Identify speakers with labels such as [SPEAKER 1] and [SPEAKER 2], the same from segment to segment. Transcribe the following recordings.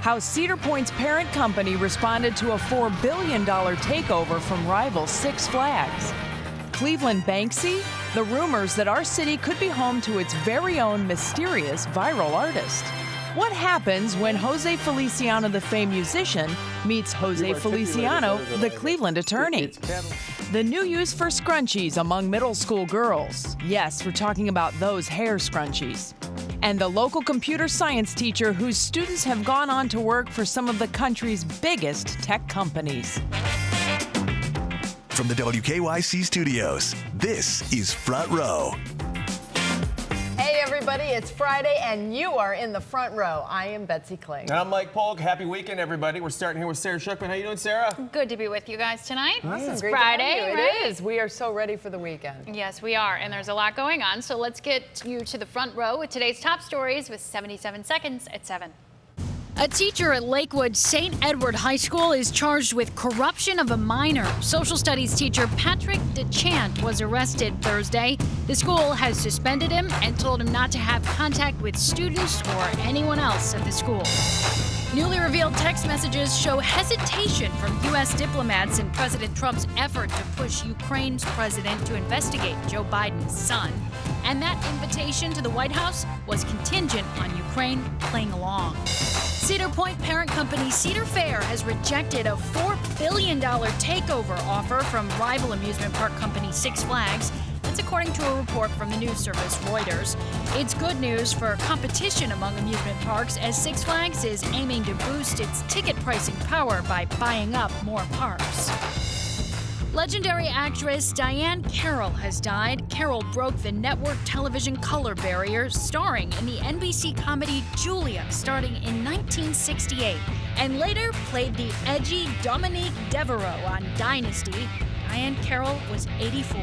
[SPEAKER 1] How Cedar Point's parent company responded to a $4 billion takeover from rival Six Flags. Cleveland Banksy, the rumors that our city could be home to its very own mysterious viral artist. What happens when Jose Feliciano, the famed musician, meets Jose Feliciano, the Cleveland attorney? The new use for scrunchies among middle school girls. Yes, we're talking about those hair scrunchies. And the local computer science teacher whose students have gone on to work for some of the country's biggest tech companies.
[SPEAKER 2] From the WKYC studios, this is Front Row.
[SPEAKER 3] Hey everybody, it's Friday and you are in the front row. I am Betsy Kling.
[SPEAKER 4] And I'm Mike Polk. Happy weekend, everybody. We're starting here with Sarah Shookman. How you doing, Sarah?
[SPEAKER 5] Good to be with you guys tonight.
[SPEAKER 3] It's
[SPEAKER 5] Friday,
[SPEAKER 3] Friday,
[SPEAKER 5] right?
[SPEAKER 3] It is. We are so ready for the weekend.
[SPEAKER 5] Yes, we are, and there's a lot going on. So let's get you to the front row with today's top stories with 77 seconds at 7. A teacher at Lakewood St. Edward High School is charged with corruption of a minor. Social studies teacher Patrick DeChant was arrested Thursday. The school has suspended him and told him not to have contact with students or anyone else at the school. Newly revealed text messages show hesitation from U.S. diplomats in President Trump's effort to push Ukraine's president to investigate Joe Biden's son. And that invitation to the White House was contingent on Ukraine playing along. Cedar Point parent company Cedar Fair has rejected a $4 billion takeover offer from rival amusement park company Six Flags. That's according to a report from the news service Reuters. It's good news for competition among amusement parks as Six Flags is aiming to boost its ticket pricing power by buying up more parks. Legendary actress Diahann Carroll has died. Carroll broke the network television color barrier, starring in the NBC comedy Julia, starting in 1968, and later played the edgy Dominique Devereaux on Dynasty. Diahann Carroll was 84.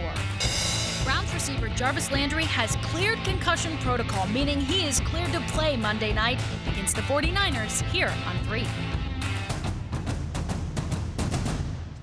[SPEAKER 5] Browns receiver Jarvis Landry has cleared concussion protocol, meaning he is cleared to play Monday night against the 49ers here on 3.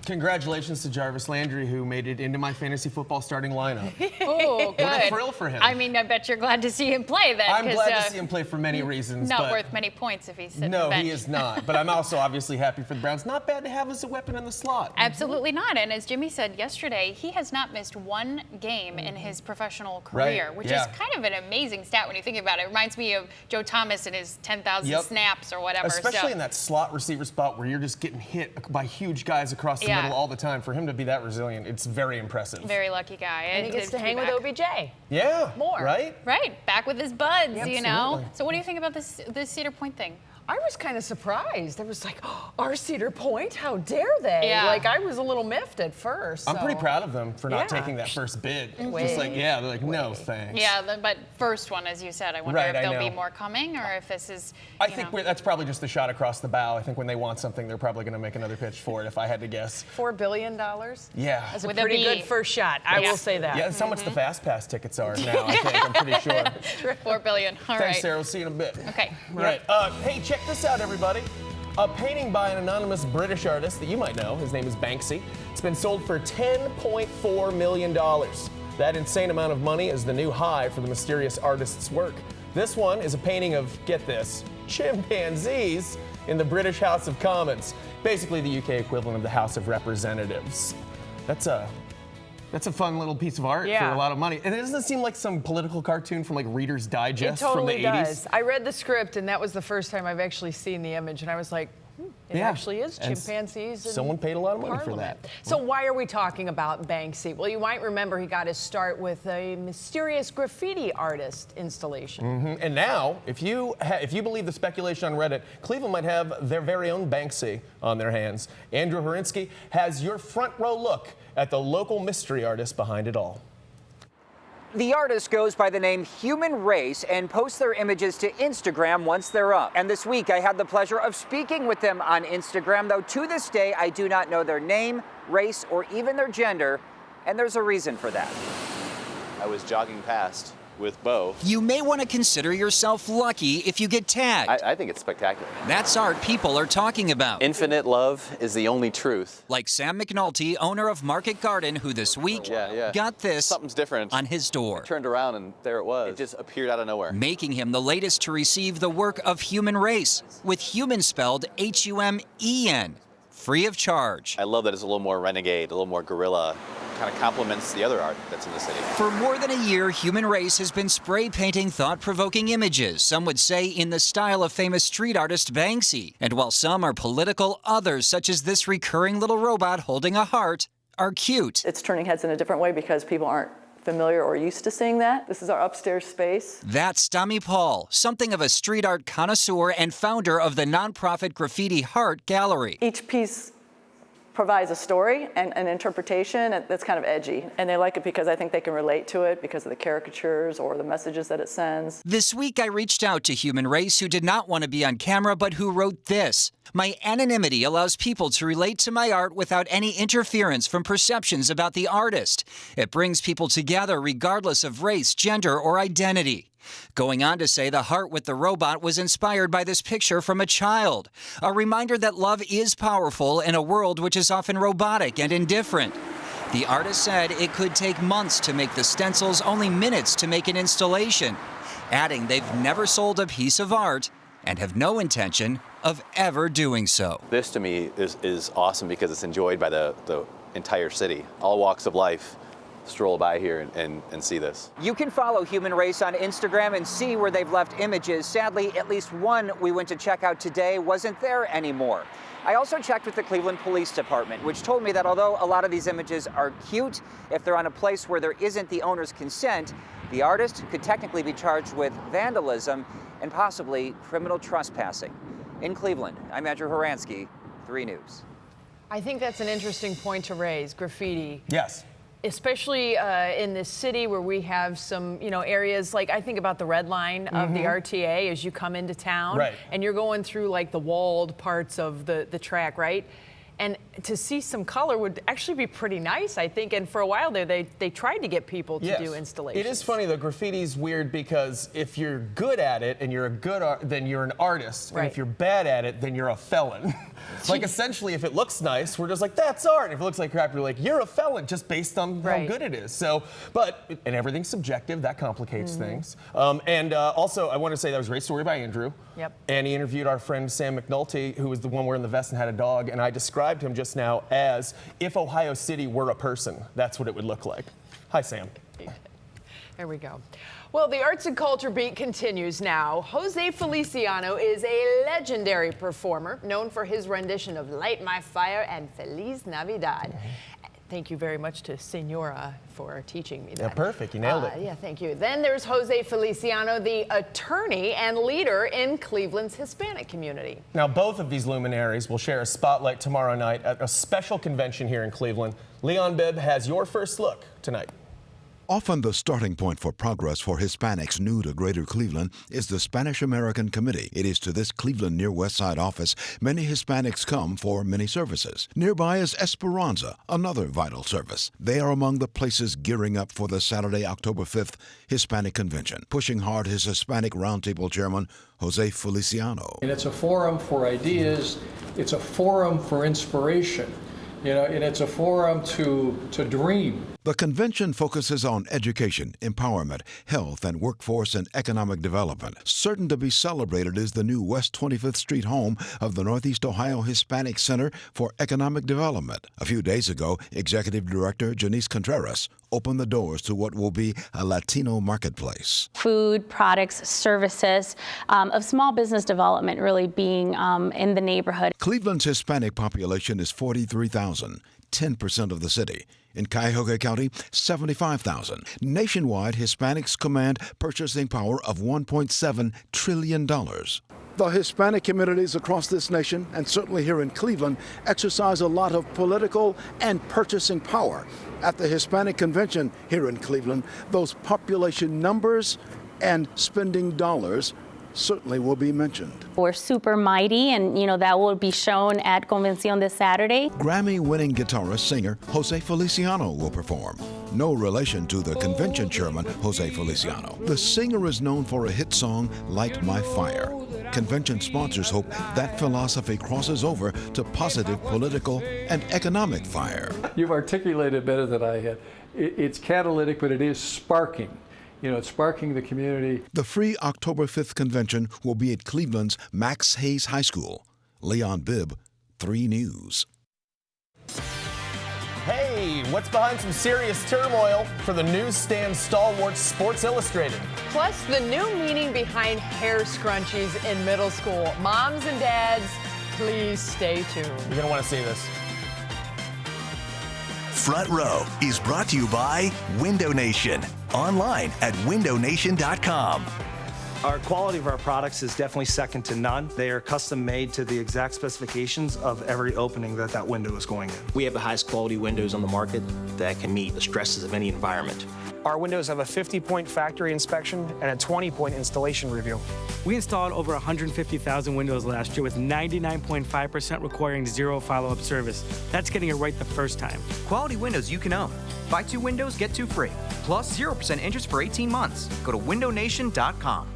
[SPEAKER 4] Congratulations to Jarvis Landry, who made it into my fantasy football starting lineup.
[SPEAKER 5] Oh, good.
[SPEAKER 4] What a thrill for him.
[SPEAKER 5] I mean, I bet you're glad to see him play then.
[SPEAKER 4] I'm glad to see him play for many reasons.
[SPEAKER 5] Not
[SPEAKER 4] but
[SPEAKER 5] worth many points if he's sitting
[SPEAKER 4] no,
[SPEAKER 5] on the bench.
[SPEAKER 4] he is not. But I'm also obviously happy for the Browns. Not bad to have as a weapon in the slot.
[SPEAKER 5] Absolutely not. And as Jimmy said yesterday, he has not missed one game in his professional career,
[SPEAKER 4] Right,
[SPEAKER 5] which
[SPEAKER 4] yeah.
[SPEAKER 5] is kind of an amazing stat when you think about it. It reminds me of Joe Thomas and his 10,000
[SPEAKER 4] Yep.
[SPEAKER 5] snaps or whatever.
[SPEAKER 4] Especially in that slot receiver spot where you're just getting hit by huge guys across the
[SPEAKER 5] Yeah.
[SPEAKER 4] middle all the time. For him to be that resilient, it's very impressive.
[SPEAKER 5] Very lucky guy.
[SPEAKER 3] And he gets to hang with
[SPEAKER 5] back.
[SPEAKER 3] OBJ.
[SPEAKER 4] Yeah.
[SPEAKER 3] More.
[SPEAKER 4] Right?
[SPEAKER 5] Right, back with his buds, you know.
[SPEAKER 4] Absolutely.
[SPEAKER 5] So what do you think about this Cedar Point thing?
[SPEAKER 3] I was kind of surprised. I was like, oh, our Cedar Point? How dare they?
[SPEAKER 5] Yeah.
[SPEAKER 3] Like, I was a little miffed at first.
[SPEAKER 4] I'm
[SPEAKER 3] so.
[SPEAKER 4] pretty proud of them for not
[SPEAKER 3] Yeah.
[SPEAKER 4] taking that first bid.
[SPEAKER 3] Way.
[SPEAKER 4] Just like, yeah, they're like, no, thanks.
[SPEAKER 5] Yeah, but first one, as you said, I wonder
[SPEAKER 4] Right,
[SPEAKER 5] if
[SPEAKER 4] I
[SPEAKER 5] there'll be
[SPEAKER 4] know.
[SPEAKER 5] more coming or if this is,
[SPEAKER 4] I
[SPEAKER 5] you
[SPEAKER 4] think
[SPEAKER 5] know.
[SPEAKER 4] that's probably just the shot across the bow. I think when they want something, they're probably going to make another pitch for it, if I had to guess.
[SPEAKER 3] $4 billion?
[SPEAKER 4] Yeah.
[SPEAKER 3] That's a
[SPEAKER 5] With a
[SPEAKER 3] pretty
[SPEAKER 5] B.
[SPEAKER 3] good first shot. I
[SPEAKER 5] Yeah.
[SPEAKER 3] will say that.
[SPEAKER 4] Yeah, that's how much the Fast Pass tickets are now, I think. I'm pretty sure.
[SPEAKER 5] $4 billion. All right.
[SPEAKER 4] Thanks, Sarah. We'll see you in a bit.
[SPEAKER 5] Okay.
[SPEAKER 4] All right. Hey, check this out, everybody. A painting by an anonymous British artist that you might know. His name is Banksy. It's been sold for $10.4 million. That insane amount of money is the new high for the mysterious artist's work. This one is a painting of, get this, chimpanzees in the British House of Commons. Basically the UK equivalent of the House of Representatives. That's a fun little piece of art for
[SPEAKER 3] Yeah.
[SPEAKER 4] a lot of money. And it doesn't seem like some political cartoon from like Reader's
[SPEAKER 3] It
[SPEAKER 4] Digest
[SPEAKER 3] totally
[SPEAKER 4] from the 80s.
[SPEAKER 3] does. I read the script, and that was the first time I've actually seen the image, and I was like, it
[SPEAKER 4] Yeah.
[SPEAKER 3] actually is
[SPEAKER 4] And
[SPEAKER 3] chimpanzees. in
[SPEAKER 4] someone paid a lot of money for
[SPEAKER 3] Parliament.
[SPEAKER 4] that.
[SPEAKER 3] So why are we talking about Banksy? Well, you might remember he got his start with a mysterious graffiti artist installation.
[SPEAKER 4] And now, if you believe the speculation on Reddit, Cleveland might have their very own Banksy on their hands. Andrew Horinsky has your front row look at the local mystery artist behind it all.
[SPEAKER 6] The artist goes by the name Human Race and posts their images to Instagram once they're up. And this week I had the pleasure of speaking with them on Instagram, though to this day I do not know their name, race, or even their gender, and there's a reason for that.
[SPEAKER 7] I was jogging past with Bo.
[SPEAKER 6] You may want to consider yourself lucky if you get tagged.
[SPEAKER 7] I think it's spectacular.
[SPEAKER 6] That's art people are talking about.
[SPEAKER 7] Infinite love is the only truth.
[SPEAKER 6] Like Sam McNulty, owner of Market Garden, who this week got this
[SPEAKER 7] Something's different
[SPEAKER 6] on his door.
[SPEAKER 7] Turned around and there it was. It just appeared out of nowhere.
[SPEAKER 6] Making him the latest to receive the work of Human Race, with human spelled H-U-M-E-N, free of charge.
[SPEAKER 7] I love that it's a little more renegade, a little more guerrilla. Kind of complements the other art that's in the city.
[SPEAKER 6] For more than a year, Human Race has been spray painting thought-provoking images, some would say in the style of famous street artist Banksy. And while some are political, others, such as this recurring little robot holding a heart, are cute.
[SPEAKER 8] It's turning heads in a different way because people aren't familiar or used to seeing that. This is our upstairs space.
[SPEAKER 6] That's Tommy Paul, something of a street art connoisseur and founder of the nonprofit Graffiti Heart Gallery.
[SPEAKER 8] Each piece provides a story and an interpretation that's kind of edgy. And they like it because I think they can relate to it because of the caricatures or the messages that it sends.
[SPEAKER 6] This week I reached out to Human Race, who did not want to be on camera, but who wrote this. My anonymity allows people to relate to my art without any interference from perceptions about the artist. It brings people together regardless of race, gender, or identity. Going on to say the heart with the robot was inspired by this picture from a child, a reminder that love is powerful in a world which is often robotic and indifferent. The artist said it could take months to make the stencils, only minutes to make an installation, adding they've never sold a piece of art and have no intention of ever doing so.
[SPEAKER 7] This to me is awesome because it's enjoyed by the entire city. All walks of life stroll by here and see this.
[SPEAKER 6] You can follow Human Race on Instagram and see where they've left images. Sadly, at least one we went to check out today wasn't there anymore. I also checked with the Cleveland Police Department, which told me that although a lot of these images are cute, if they're on a place where there isn't the owner's consent, the artist could technically be charged with vandalism and possibly criminal trespassing. In Cleveland, I'm Andrew Horansky, 3 News.
[SPEAKER 3] I think that's an interesting point to raise, graffiti.
[SPEAKER 4] Yes.
[SPEAKER 3] Especially in this city where we have some, areas like I think about the red line of the RTA as you come into town.
[SPEAKER 4] Right.
[SPEAKER 3] And you're going through like the walled parts of the track, right? And to see some color would actually be pretty nice, I think. And for a while there, they tried to get people to do installations.
[SPEAKER 4] It is funny though. Graffiti's weird because if you're good at it and you're a good then you're an artist,
[SPEAKER 3] right.
[SPEAKER 4] And if you're bad at it, then you're a felon. Like essentially, if it looks nice, we're just like that's art. And if it looks like crap, you're like you're a felon just based on how good it is. So, and everything's subjective. That complicates things. Also, I want to say that was a great story by Andrew.
[SPEAKER 3] Yep.
[SPEAKER 4] And he interviewed our friend Sam McNulty, who was the one wearing the vest and had a dog. And I described him just now as if Ohio City were a person. That's what it would look like. Hi, Sam.
[SPEAKER 3] There we go. Well, the arts and culture beat continues now. Jose Feliciano is a legendary performer known for his rendition of Light My Fire and Feliz Navidad. Thank you very much to Senora for teaching me that.
[SPEAKER 4] Yeah, perfect. You nailed it.
[SPEAKER 3] Yeah, thank you. Then there's Jose Feliciano, the attorney and leader in Cleveland's Hispanic community.
[SPEAKER 4] Now, both of these luminaries will share a spotlight tomorrow night at a special convention here in Cleveland. Leon Bibb has your first look tonight.
[SPEAKER 9] Often the starting point for progress for Hispanics new to Greater Cleveland is the Spanish American Committee. It is to this Cleveland Near West Side office many Hispanics come for many services. Nearby is Esperanza, another vital service. They are among the places gearing up for the Saturday, October 5th Hispanic Convention. Pushing hard his Hispanic Roundtable Chairman, Jose Feliciano.
[SPEAKER 10] And it's a forum for ideas. It's a forum for inspiration. And it's a forum to dream.
[SPEAKER 9] The convention focuses on education, empowerment, health, and workforce and economic development. Certain to be celebrated is the new West 25th Street home of the Northeast Ohio Hispanic Center for Economic Development. A few days ago, Executive Director Janice Contreras opened the doors to what will be a Latino marketplace.
[SPEAKER 11] Food, products, services, of small business development really being in the neighborhood.
[SPEAKER 9] Cleveland's Hispanic population is 43,000, 10% of the city. In Cuyahoga County, 75,000. Nationwide, Hispanics command purchasing power of $1.7 trillion. The Hispanic communities across this nation, and certainly here in Cleveland, exercise a lot of political and purchasing power. At the Hispanic Convention here in Cleveland, those population numbers and spending dollars certainly will be mentioned.
[SPEAKER 11] We're super mighty, and that will be shown at Convención this Saturday.
[SPEAKER 9] Grammy-winning guitarist, singer Jose Feliciano will perform. no relation to the convention chairman, Jose Feliciano. The singer is known for a hit song, Light My Fire. Convention sponsors hope that philosophy crosses over to positive political and economic fire.
[SPEAKER 10] You've articulated better than I had. It's catalytic, but it is sparking. You know, it's sparking the community.
[SPEAKER 9] The free October 5th convention will be at Cleveland's Max Hayes High School. Leon Bibb, 3 News.
[SPEAKER 4] Hey, what's behind some serious turmoil for the newsstand stalwarts Sports Illustrated?
[SPEAKER 3] Plus, the new meaning behind hair scrunchies in middle school. Moms and dads, please stay tuned.
[SPEAKER 4] You're going to want to see this.
[SPEAKER 2] Front Row is brought to you by Window Nation. Online at windownation.com.
[SPEAKER 12] Our quality of our products is definitely second to none. They are custom made to the exact specifications of every opening that window is going in.
[SPEAKER 13] We have the highest quality windows on the market that can meet the stresses of any environment.
[SPEAKER 14] Our windows have a 50-point factory inspection and a 20-point installation review.
[SPEAKER 15] We installed over 150,000 windows last year with 99.5% requiring 0 follow-up service. That's getting it right the first time.
[SPEAKER 16] Quality windows you can own. Buy 2 windows, get 2 free. Plus 0% interest for 18 months. Go to windownation.com.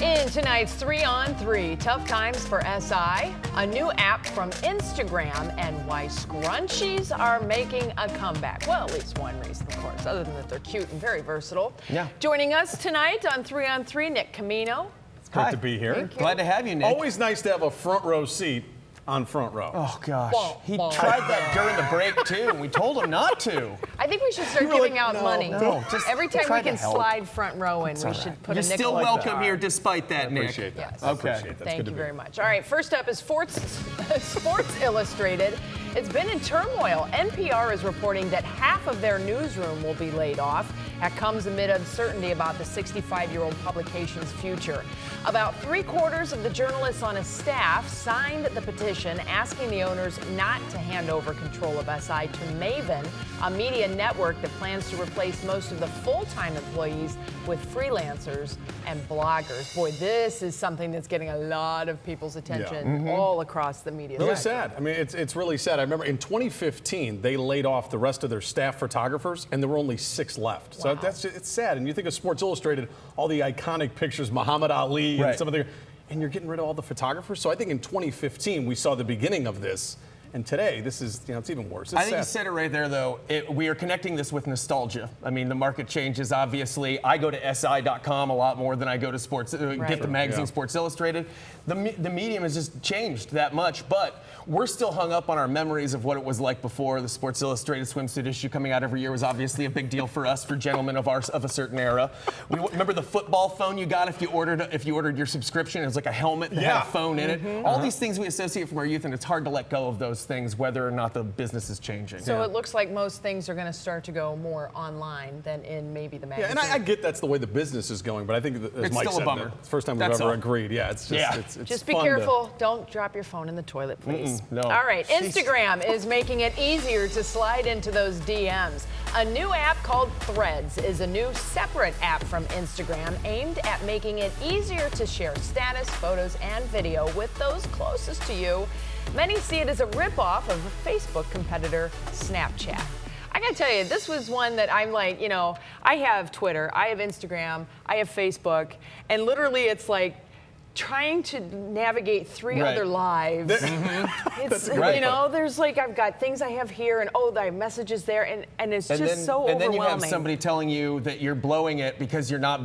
[SPEAKER 3] In tonight's 3 on 3, tough times for SI, a new app from Instagram, and why scrunchies are making a comeback. Well, at least one reason, of course, other than that they're cute and very versatile.
[SPEAKER 4] Yeah.
[SPEAKER 3] Joining us tonight on 3 on 3, Nick Camino.
[SPEAKER 17] It's great to be here.
[SPEAKER 3] Thank you.
[SPEAKER 4] Glad to have you, Nick.
[SPEAKER 17] Always nice to have a front row seat on Front Row.
[SPEAKER 4] Oh, gosh. He tried that during the break, too, and we told him not to.
[SPEAKER 3] I think we should start giving out money.
[SPEAKER 4] No, just
[SPEAKER 3] every time
[SPEAKER 4] try
[SPEAKER 3] we can
[SPEAKER 4] to help.
[SPEAKER 3] slide front row in, we should put
[SPEAKER 4] You're
[SPEAKER 3] a nickel.
[SPEAKER 4] still welcome here despite that, Nick.
[SPEAKER 17] Appreciate that.
[SPEAKER 3] Yes.
[SPEAKER 4] Okay.
[SPEAKER 17] Appreciate that.
[SPEAKER 3] Thank you very much. All right, first up is Sports Illustrated. It's been in turmoil. NPR is reporting that half of their newsroom will be laid off. That comes amid uncertainty about the 65-year-old publication's future. About 3/4 of the journalists on its staff signed the petition asking the owners not to hand over control of SI to Maven, a media network that plans to replace most of the full-time employees with freelancers and bloggers. Boy, this is something that's getting a lot of people's attention all across the media
[SPEAKER 17] Really
[SPEAKER 3] sector.
[SPEAKER 17] sad. I mean, it's really sad. I remember in 2015, they laid off the rest of their staff photographers, and there were only 6 left. So it's sad. And you think of Sports Illustrated, all the iconic pictures, Muhammad Ali and some of the, and you're getting rid of all the photographers. So I think in 2015, we saw the beginning of this. And today, this is, it's even worse.
[SPEAKER 4] I think you said it right there, though. We are connecting this with nostalgia. I mean, the market changes, obviously. I go to SI.com a lot more than I go to get the magazine Sports Illustrated. The medium has just changed that much, but we're still hung up on our memories of what it was like before. The Sports Illustrated swimsuit issue coming out every year was obviously a big deal for us, for gentlemen of a certain era. We remember the football phone you got if you ordered your subscription. It was like a helmet that had a phone in it. All these things we associate from our youth, and it's hard to let go of those things, whether or not the business is changing.
[SPEAKER 3] So it looks like most things are going to start to go more online than in maybe the magazine.
[SPEAKER 17] Yeah, and I get that's the way the business is going, but I think, as
[SPEAKER 4] it's
[SPEAKER 17] Mike
[SPEAKER 4] still
[SPEAKER 17] said,
[SPEAKER 4] a bummer.
[SPEAKER 17] it's the first time we've ever agreed. Yeah, it's just, it's
[SPEAKER 3] just be
[SPEAKER 17] fun
[SPEAKER 3] careful. Don't drop your phone in the toilet, please.
[SPEAKER 4] No.
[SPEAKER 3] All right, Instagram is making it easier to slide into those DMs. A new app called Threads is a new separate app from Instagram aimed at making it easier to share status, photos, and video with those closest to you. Many see it as a ripoff of the Facebook competitor Snapchat. I gotta tell you, this was one that I'm like, I have Twitter, I have Instagram, I have Facebook, and literally it's like trying to navigate 3 other lives. It's, there's like, I've got things I have here, and I have messages there, and it's just so overwhelming.
[SPEAKER 4] And then you have somebody telling you that you're blowing it because you're not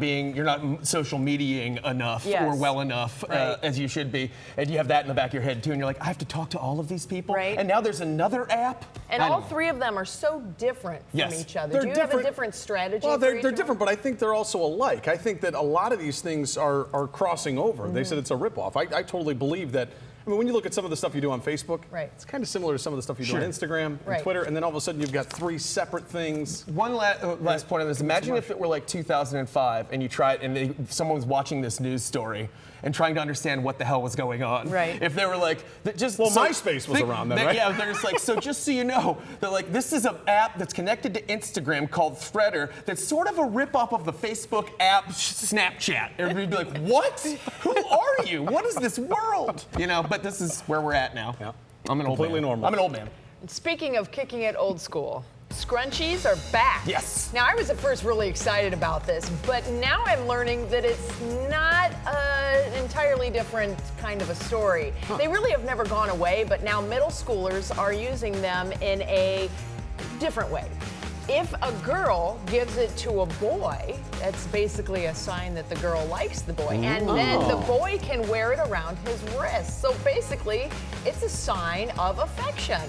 [SPEAKER 4] social mediating enough or well enough as you should be, and you have that in the back of your head too, and you're like, I have to talk to all of these people, and now there's another app.
[SPEAKER 3] And all 3 of them are so different from each other. Do you have a different strategy?
[SPEAKER 17] Well, they're different, but I think they're also alike. I think that a lot of these things are crossing over. They said it's a ripoff. I totally believe that. I mean, when you look at some of the stuff you do on Facebook, it's kind of similar to some of the stuff you do on Instagram and Twitter, and then all of a sudden you've got 3 separate things.
[SPEAKER 4] One last point on this. Imagine if it were like 2005 and you tried, and someone was watching this news story and trying to understand what the hell was going on.
[SPEAKER 3] Right.
[SPEAKER 4] If they were like,
[SPEAKER 17] MySpace was around then, right?
[SPEAKER 4] Yeah, they're just like, so just so you know, they're like, this is an app that's connected to Instagram called Threader that's sort of a ripoff of the Facebook app Snapchat. Everybody'd be like, what? Who are you? What is this world? But this is where we're at now.
[SPEAKER 17] Yeah.
[SPEAKER 4] I'm an old
[SPEAKER 17] Completely
[SPEAKER 4] man.
[SPEAKER 17] normal.
[SPEAKER 4] I'm an old man.
[SPEAKER 3] Speaking of kicking it old school, scrunchies are back.
[SPEAKER 4] Yes.
[SPEAKER 3] Now, I was at first really excited about this, but now I'm learning that it's not an entirely different kind of a story. They really have never gone away, but now middle schoolers are using them in a different way. If a girl gives it to a boy, that's basically a sign that the girl likes the boy. And then the boy can wear it around his wrist. So basically, it's a sign of affection.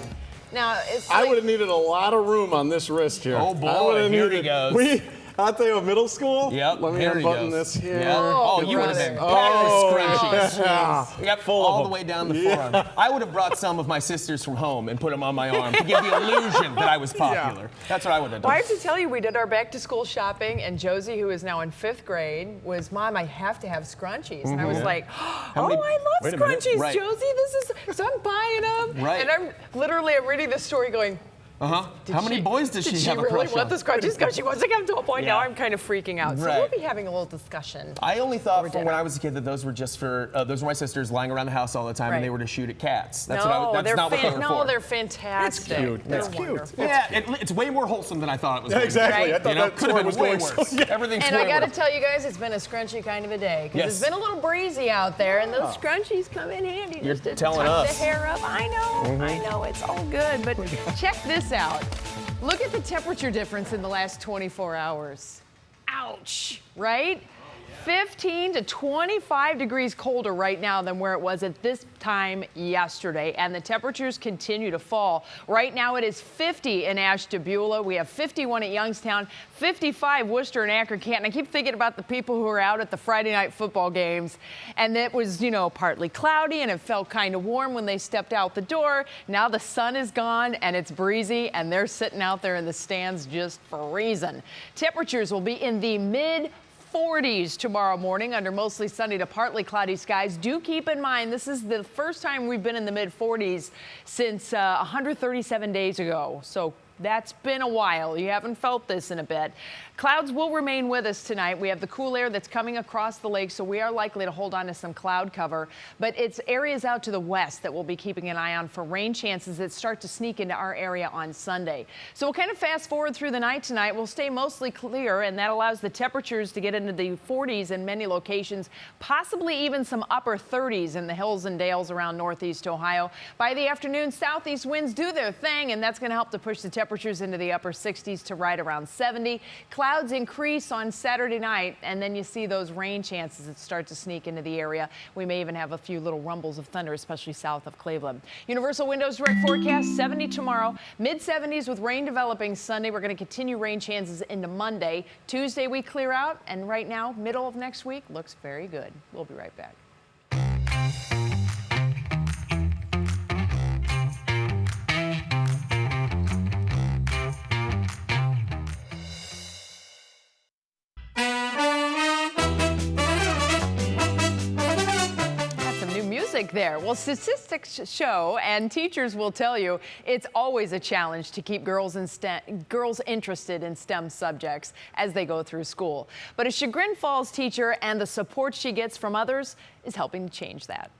[SPEAKER 3] Now, it's
[SPEAKER 17] I
[SPEAKER 3] like,
[SPEAKER 17] would have needed a lot of room on this wrist here.
[SPEAKER 4] Oh, boy,
[SPEAKER 17] I would've
[SPEAKER 4] here he
[SPEAKER 17] needed-
[SPEAKER 4] goes.
[SPEAKER 17] I'll tell you, middle school.
[SPEAKER 4] Yep,
[SPEAKER 17] Let me
[SPEAKER 4] here he
[SPEAKER 17] unbutton
[SPEAKER 4] goes.
[SPEAKER 17] this here.
[SPEAKER 4] Yep. Oh, you would have been
[SPEAKER 17] Oh,
[SPEAKER 4] scrunchies. Yep,
[SPEAKER 17] Full
[SPEAKER 4] all
[SPEAKER 17] of
[SPEAKER 4] the
[SPEAKER 17] them.
[SPEAKER 4] way down the forearm. I would have brought some of my sisters from home and put them on my arm to give the illusion that I was popular. That's what I would have done.
[SPEAKER 3] Well, I have to tell you, we did our back to school shopping, and Josie, who is now in 5th grade, was, Mom, I have to have scrunchies. And I was like, oh,
[SPEAKER 4] many-
[SPEAKER 3] I love
[SPEAKER 4] Wait a minute.
[SPEAKER 3] scrunchies,
[SPEAKER 4] Right.
[SPEAKER 3] Josie. This is, so I'm buying them.
[SPEAKER 4] Right.
[SPEAKER 3] And I'm reading this story going,
[SPEAKER 4] How many boys does she
[SPEAKER 3] did
[SPEAKER 4] have a
[SPEAKER 3] really
[SPEAKER 4] crush
[SPEAKER 3] want
[SPEAKER 4] on?
[SPEAKER 3] the scrunchies? Because she wants to come to a point now
[SPEAKER 4] Yeah.
[SPEAKER 3] I'm kind of freaking out. So
[SPEAKER 4] Right.
[SPEAKER 3] we'll be having a little discussion.
[SPEAKER 4] I only thought
[SPEAKER 3] over
[SPEAKER 4] from when
[SPEAKER 3] dinner.
[SPEAKER 4] I was a kid that those were just for, those were my sisters lying around the house all the time
[SPEAKER 3] Right.
[SPEAKER 4] and they were to shoot at cats. That's
[SPEAKER 3] no,
[SPEAKER 4] that's
[SPEAKER 3] they're
[SPEAKER 4] not what they were
[SPEAKER 3] no,
[SPEAKER 4] for.
[SPEAKER 3] they're fantastic.
[SPEAKER 17] It's cute.
[SPEAKER 3] They're
[SPEAKER 17] It's cute.
[SPEAKER 3] wonderful.
[SPEAKER 4] Yeah, it's way more wholesome than I thought it was.
[SPEAKER 17] Yeah,
[SPEAKER 4] going to be.
[SPEAKER 17] exactly.
[SPEAKER 3] Right.
[SPEAKER 17] I thought that
[SPEAKER 4] Could have
[SPEAKER 17] story
[SPEAKER 4] been
[SPEAKER 17] was
[SPEAKER 4] way
[SPEAKER 17] going
[SPEAKER 4] worse.
[SPEAKER 17] so. Yeah.
[SPEAKER 4] Everything's
[SPEAKER 3] And
[SPEAKER 4] way
[SPEAKER 3] I got to
[SPEAKER 4] worse.
[SPEAKER 3] tell you guys, it's been a scrunchy kind of a day. Because
[SPEAKER 4] Yes.
[SPEAKER 3] it's been a little breezy out there, and those scrunchies come in handy
[SPEAKER 4] You're
[SPEAKER 3] just to
[SPEAKER 4] telling
[SPEAKER 3] tuck
[SPEAKER 4] us.
[SPEAKER 3] the hair up. I know, it's all good. But check this out. Look at the temperature difference in the last 24 hours. Ouch, right? 15 to 25 degrees colder right now than where it was at this time yesterday, and the temperatures continue to fall. Right now it is 50 in Ashtabula. We have 51 at Youngstown, 55 Worcester and Akron Canton. I keep thinking about the people who were out at the Friday night football games, and it was, partly cloudy, and it felt kind of warm when they stepped out the door. Now the sun is gone, and it's breezy, and they're sitting out there in the stands just freezing. Temperatures will be in the mid-40s tomorrow morning under mostly sunny to partly cloudy skies. Do keep in mind, this is the first time we've been in the mid-40s since 137 days ago. So that's been a while. You haven't felt this in a bit. Clouds will remain with us tonight. We have the cool air that's coming across the lake, so we are likely to hold on to some cloud cover. But it's areas out to the west that we'll be keeping an eye on for rain chances that start to sneak into our area on Sunday. So we'll kind of fast forward through the night tonight. We'll stay mostly clear, and that allows the temperatures to get into the 40s in many locations, possibly even some upper 30s in the hills and dales around northeast Ohio. By the afternoon, southeast winds do their thing, and that's going to help to push the temperatures into the upper 60s to right around 70. Clouds increase on Saturday night, and then you see those rain chances that start to sneak into the area. We may even have a few little rumbles of thunder, especially south of Cleveland. Universal Windows Direct forecast 70 tomorrow, mid-70s with rain developing Sunday. We're going to continue rain chances into Monday. Tuesday we clear out, and right now, middle of next week looks very good. We'll be right back. There. Well, statistics show, and teachers will tell you, it's always a challenge to keep girls interested in STEM subjects as they go through school. But a Chagrin Falls teacher and the support she gets from others is helping to change that.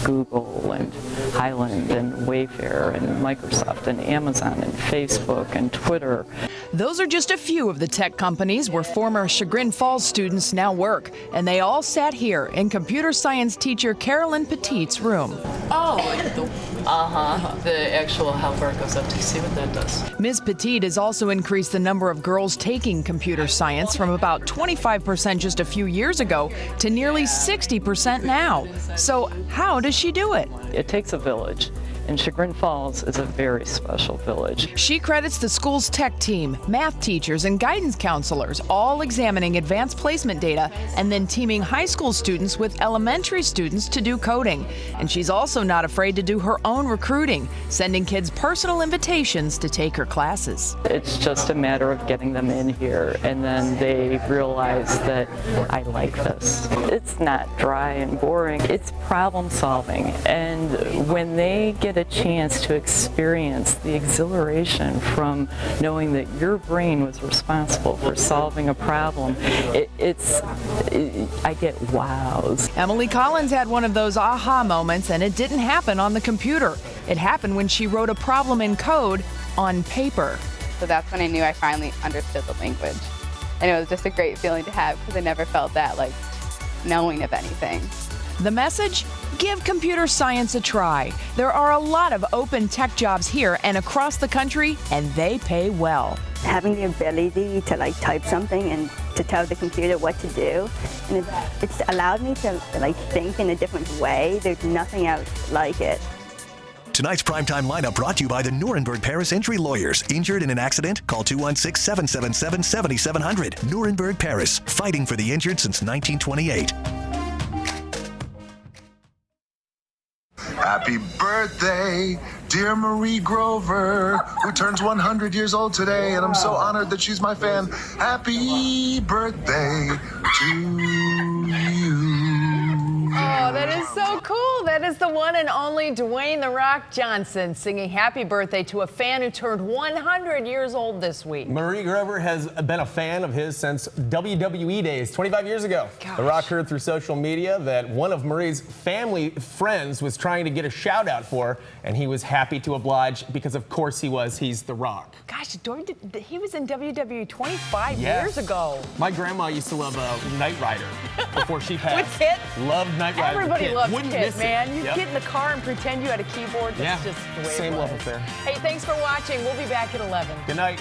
[SPEAKER 8] Google and Highland and Wayfair and Microsoft and Amazon and Facebook and Twitter.
[SPEAKER 1] Those are just a few of the tech companies where former Chagrin Falls students now work, and they all sat here in computer science teacher Carolyn Petit's room.
[SPEAKER 18] Oh, like the actual helper goes up to see what that does.
[SPEAKER 1] Ms. Petit has also increased the number of girls taking computer science from about 25% just a few years ago to nearly 60% now. So how does she do it?
[SPEAKER 8] It takes a village. And Chagrin Falls is a very special village.
[SPEAKER 1] She credits the school's tech team, math teachers, and guidance counselors, all examining advanced placement data and then teaming high school students with elementary students to do coding. And she's also not afraid to do her own recruiting, sending kids personal invitations to take her classes.
[SPEAKER 8] It's just a matter of getting them in here, and then they realize that I like this. It's not dry and boring. It's problem solving. And when they get get a chance to experience the exhilaration from knowing that your brain was responsible for solving a problem, I get wows.
[SPEAKER 1] Emily Collins had one of those aha moments, and it didn't happen on the computer. It happened when she wrote a problem in code on paper.
[SPEAKER 19] So that's when I knew I finally understood the language. And it was just a great feeling to have because I never felt that like knowing of anything.
[SPEAKER 1] The message? Give computer science a try. There are a lot of open tech jobs here and across the country, and they pay well.
[SPEAKER 20] Having the ability to type something and to tell the computer what to do, and it's allowed me to think in a different way. There's nothing else like it.
[SPEAKER 2] Tonight's primetime lineup brought to you by the Nuremberg Paris Injury Lawyers. Injured in an accident? Call 216-777-7700. Nuremberg Paris, fighting for the injured since 1928.
[SPEAKER 21] Happy birthday, dear Marie Grover, who turns 100 years old today, and I'm so honored that she's my fan. Happy birthday to you.
[SPEAKER 3] Oh, that is so cool. That is the one and only Dwayne "The Rock" Johnson singing happy birthday to a fan who turned 100 years old this week.
[SPEAKER 4] Marie Grover has been a fan of his since WWE days, 25 years ago.
[SPEAKER 3] Gosh.
[SPEAKER 4] The Rock heard through social media that one of Marie's family friends was trying to get a shout out for her, and he was happy to oblige because of course he was. He's The Rock.
[SPEAKER 3] Gosh, he was in WWE 25
[SPEAKER 4] Yes.
[SPEAKER 3] years ago.
[SPEAKER 4] My grandma used to love Knight Rider before she passed.
[SPEAKER 3] With Kit?
[SPEAKER 4] Loved Knight Rider.
[SPEAKER 3] Everybody
[SPEAKER 4] Kit.
[SPEAKER 3] loves
[SPEAKER 4] Wouldn't
[SPEAKER 3] Kit,
[SPEAKER 4] miss it.
[SPEAKER 3] man. You
[SPEAKER 4] Yep.
[SPEAKER 3] get in the car and pretend you had a keyboard. That's
[SPEAKER 4] Yeah.
[SPEAKER 3] just the way
[SPEAKER 4] Same
[SPEAKER 3] it was.
[SPEAKER 4] love affair.
[SPEAKER 3] Hey, thanks for watching. We'll be back at 11.
[SPEAKER 4] Good night.